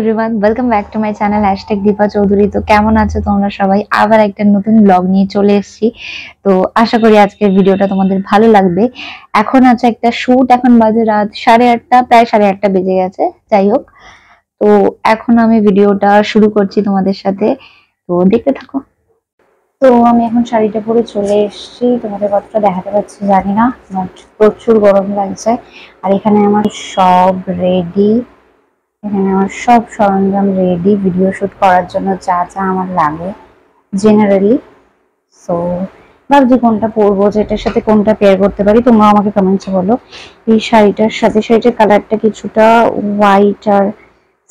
Everyone, welcome back to my channel #Dipa Chowdhury. তো কেমন আছো তোমরা সবাই? আবার একটা নতুন ব্লগ নিয়ে চলে এসেছি। তো আশা করি আজকের ভিডিওটা তোমাদের ভালো লাগবে। এখন আছে একটা শুট, এখন বাজে রাত 8:30, প্রায় 8:30 বেজে গেছে। যাই হোক, তো এখন আমি ভিডিওটা শুরু করছি তোমাদের সাথে, তো দেখতে থাকো। তো আমি এখন শাড়িটা পরে চলে এসেছি, তোমাদের কতটা দেখাতে পাচ্ছি জানি না, বাট প্রচুর গরম লাগছে। আর এখানে আমার সব রেডি, এখানে আমার সব সরঞ্জাম রেডি ভিডিও শুট করার জন্য, যা যা আমার লাগে জেনারেলি। সো ভাবছি কোনটা পরবো, যেটার সাথে কোনটা পেয়ার করতে পারি, তোমরা আমাকে কমেন্টসে বলো। এই শাড়িটার সাথে, শাড়িটার কালারটা কিছুটা হোয়াইট আর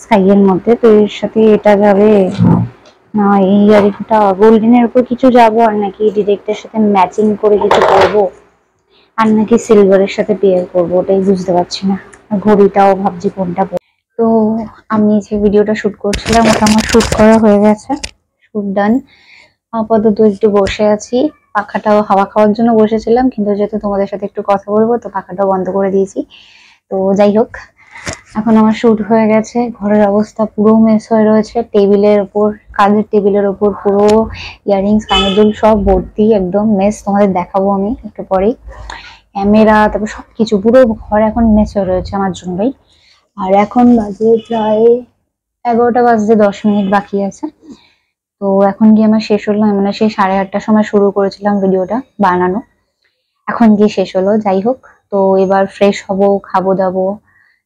স্কাই এর মধ্যে, তো এর সাথে এটা যাবে না, এই ইয়ারিংটা গোল্ডেনের উপর কিছু যাবো, আর নাকি ডিরেক্টের সাথে ম্যাচিং করে কিছু করবো, আর নাকি সিলভারের সাথে পেয়ার করবো, ওটাই বুঝতে পারছি না। ঘড়িটাও ভাবছি কোনটা। তো আমি যে ভিডিওটা শুট করছিলাম ওটা আমার শুট করা হয়ে গেছে, শুট ডান। আপাতত একটু বসে আছি, পাখাটাও হাওয়া খাওয়ার জন্য বসেছিলাম, কিন্তু যেহেতু তোমাদের সাথে একটু কথা বলবো তো পাখাটাও বন্ধ করে দিয়েছি। তো যাই হোক, এখন আমার শুট হয়ে গেছে। ঘরের অবস্থা পুরো মেস হয়ে রয়েছে, টেবিলের ওপর, কাজের টেবিলের ওপর পুরো ইয়াররিংস, কানের দুল সব ভর্তি, একদম মেস। তোমাদের দেখাবো আমি একটু পরেই। ক্যামেরা, তারপর সবকিছু, পুরো ঘর এখন মেস হয়ে রয়েছে আমার জন্যই। আর এখন বাজে প্রায় 11টা বাজতে 10 মিনিট বাকি আছে। তো এখন গিয়ে আমার শেষ হলো, মানে সেই 8:30টার সময় শুরু করেছিলাম ভিডিওটা বানানো, এখন গিয়ে শেষ হলো। যাই হোক, তো এবার ফ্রেশ হব, খাবো দাবো,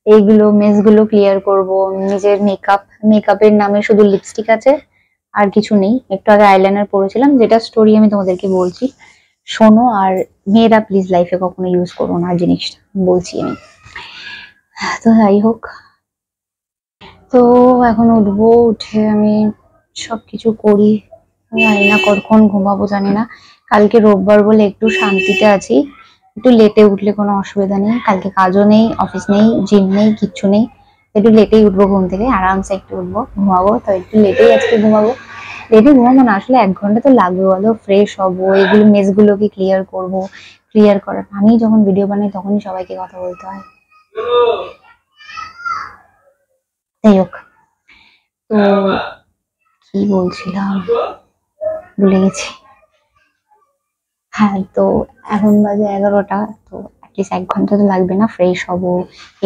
এইগুলো মেসগুলো ক্লিয়ার করব। নিজের মেকআপের নামে শুধু লিপস্টিক আছে, আর কিছু নেই। একটু আগে আইলাইনার পরেছিলাম, যেটা স্টোরি আমি তোমাদেরকে বলছি, শোনো। আর মেয়েরা প্লিজ লাইফে কখনো ইউজ করো না জিনিসটা, বলছি আমি। তো যাই হোক, তো এখন উঠবো, উঠে আমি সবকিছু করি। জানি না কতক্ষণ ঘুমাবো, জানি না। কালকে রোববার বলে একটু শান্তিতে আছি, একটু লেটে উঠলে কোনো অসুবিধা নেই। কালকে কাজও নেই, অফিস নেই, জিম নেই, কিচ্ছু নেই। একটু লেটেই উঠবো ঘুম থেকে, আরামসে একটু উঠবো, ঘুমাবো। তো একটু লেটেই আজকে ঘুমাবো। লেটে ঘুমাবো না, আসলে 1 ঘন্টা তো লাগবে বলো। ফ্রেশ হবো, এগুলো মেসগুলোকে ক্লিয়ার করবো। ক্লিয়ার করার, আমি যখন ভিডিও বানাই তখনই সবাইকে কথা বলতে হয়। যাই হোক, তো কি বলছিলাম ভুলে গেছি। হ্যাঁ, তো এখন বাজে 11টা, তো অ্যাটলিস্ট 1 ঘন্টা তো লাগবে না, ফ্রেশ হব,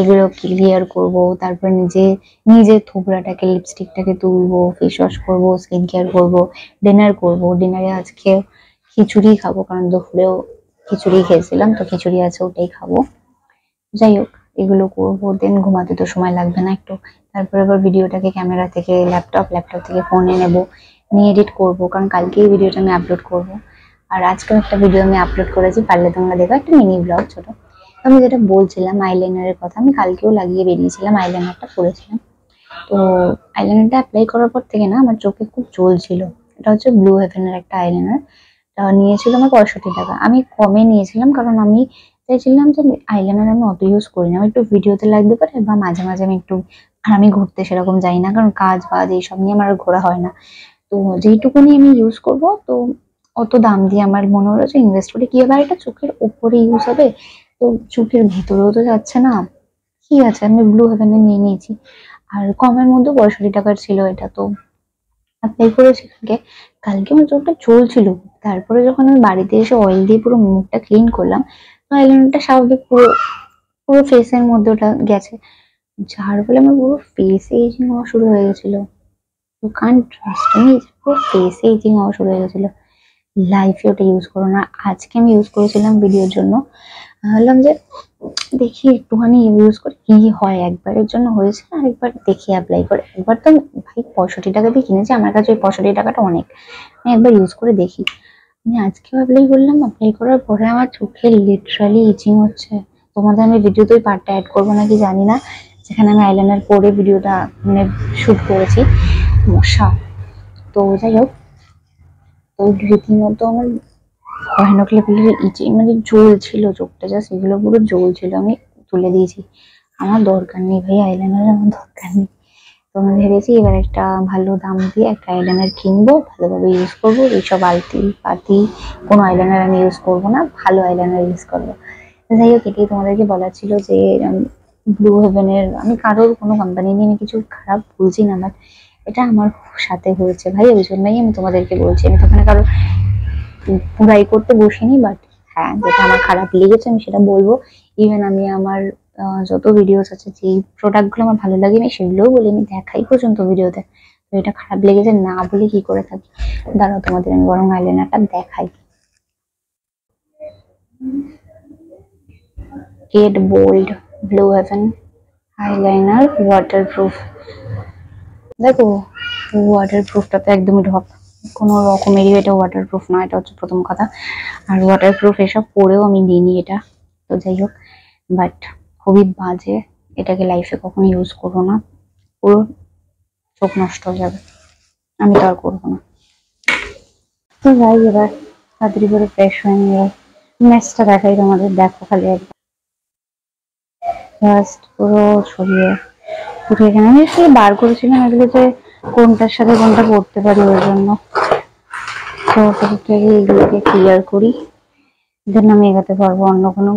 এগুলো ক্লিয়ার করব, তারপর নিজের থোবড়াটাকে, লিপস্টিকটাকে তুলবো, ফেস ওয়াশ করবো, স্কিন কেয়ার করবো, ডিনার করবো। ডিনারে আজকে খিচুড়ি খাবো, কারণ দুপুরেও খিচুড়ি খেয়েছিলাম, তো খিচুড়ি আছে, ওটাই খাবো। যাই হোক, এগুলো করবো, দেন ঘুমাতে তো সময় লাগবে না একটু। তারপর আবার ভিডিওটাকে ক্যামেরা থেকে ল্যাপটপ থেকে ফোনে নেবো, নিয়ে এডিট করবো, কারণ কালকেই ভিডিওটা আমি আপলোড করবো। আর আজকেও একটা ভিডিও আমি আপলোড করেছি, পারলে তোমরা দেখো, একটা মিনি ব্লগ ছোট। আমি যেটা বলছিলাম আইলাইনারের কথা, আমি কালকেও লাগিয়ে বেরিয়েছিলাম, আইলাইনারটা পরেছিলাম। তো আইলাইনারটা অ্যাপ্লাই করার পর থেকে না আমার চোখে খুব জ্বলছিল। এটা হচ্ছে ব্লু হেভেনের একটা আইলাইনার, নিয়েছিল আমার 65 টাকা। আমি কমে নিয়েছিলাম, কারণ আমি চাইছিলাম যে আইলাইনার আমি অত ইউজ করি না, আমি একটু ভিডিওতে লাগতে পারে, বা মাঝে মাঝে আমি একটু, আর আমি ঘুরতে সেরকম যাই না, কারণ কাজ বাজ এইসব নিয়ে আমার ঘোরা হয় না। তো যেইটুকুনি আমি ইউজ করব, তো অত দাম দিয়ে আমার মনে হলো যে ইনভেস্ট করি কি হবে, আর এটা চোখের উপরে ইউজ হবে, তো চোখের ভেতরেও তো যাচ্ছে না, কি আছে, আমি ব্লু হেভেনে নিয়ে নিয়েছি। আর কমের মধ্যে 65 টাকার ছিল এটা, তো অ্যাপ্লাই করেছি কালকে। কালকে আমার চোখটা চলছিল, তারপরে যখন আমি বাড়িতে এসে অয়েল দিয়ে পুরো মুখটা ক্লিন করলাম, তো আইলাইনারটা স্বাভাবিক পুরো পুরো ফেসের মধ্যে ওটা গেছে, যার ফলে আমার পুরো ফেসে এজিং হওয়া শুরু হয়ে গেছিল। ইউ কান্ট ট্রাস্ট মি, পুরো ফেসে এজিং হওয়া শুরু হয়ে গেছিল। লাইফে ওটা ইউজ করো না। আজকে আমি ইউজ করেছিলাম ভিডিওর জন্য, ভাবলাম যে দেখি একটুখানি ইউজ করে কি হয়, একবারের জন্য হয়েছে, আর একবার দেখি অ্যাপ্লাই করে। একবার তো ভাই 65 টাকা দিয়ে কিনেছি, আমার কাছে ওই 65 টাকাটা অনেক, আমি একবার ইউজ করে দেখি। আমি আজকেও অ্যাপ্লাই করলাম, অ্যাপ্লাই করার পরে আমার চোখে লিটারালি ইচিং হচ্ছে। তোমাদের আমি ভিডিওতে ওই পার্টটা অ্যাড করবো নাকি জানি না, যেখানে আমি আইলাইনার পরে ভিডিওটা মানে শুট করেছি, মশা। তো যাই হোক, তো রীতিমতো আমার ভয়ানক লেভেলের ইচিং, মানে জ্বলছিল চোখটা, জাস্ট এগুলো পুরো জ্বলছিল। আমি তুলে দিয়েছি, আমার দরকার নেই ভাই আইলাইনার, আমার দরকার নেই। তো আমি ভেবেছি এবার একটা ভালো দাম দিয়ে একটা আইলাইনার কিনবো, ভালোভাবে ইউজ করবো। এইসব আলতি পাতি কোনো আইলাইনার আমি ইউজ করবো না, ভালো আইলাইনার ইউজ করবো। যাই হোক, এটাই তোমাদেরকে বলার ছিল যে ব্লু হেভেনের, আমি কারোর কোনো কোম্পানি নিয়ে আমি কিছু খারাপ বলছি না, বাট এটা আমার সাথে হয়েছে ভাই, ওই জন্যই আমি তোমাদেরকে বলছি। আমি তো ওখানে কারো বুরাই করতে বসিনি, বাট হ্যাঁ যেটা আমার খারাপ লেগেছে আমি সেটা বলবো। ইভেন আমি আমার যত ভিডিওস আছে, যেই প্রোডাক্টগুলো আমার ভালো লাগে আমি সেগুলোও বলি, আমি দেখাই পর্যন্ত ভিডিওতে। তো এটা খারাপ লেগেছে না বলে কি করে থাকি। দাঁড়াও তোমাদের আমি বরং আইলাইনারটা দেখাই। Kate bold blue heaven eyeliner waterproof. দেখো ওয়াটারপ্রুফটা তো একদমই ঢপ, কোনো রকমেরই এটা ওয়াটারপ্রুফ নয়, এটা হচ্ছে প্রথম কথা। আর ওয়াটারপ্রুফ এসব পরেও আমি নিইনি এটা, তো যাই হোক, বাট খুবই বাজে। এটাকে লাইফে কখনো ইউজ করবো না, পুরো চোখ নষ্ট হয়ে যাবে, আমি তো আর করবো না। তো যাই এবার তাড়াতাড়ি করে ফ্রেশ হয়ে নিয়ে ম্যাচটা দেখাই তোমাদের, দেখো খালি একবার জাস্ট পুরো ছড়িয়ে উঠে। এখানে আমি আসলে বার করেছিলাম এগুলো যে কোনটার সাথে কোনটা পড়তে পারি, ওই জন্য। তো এইগুলোকে ক্লিয়ার করি, দেন আমি এগাতে পারবো অন্য কোনো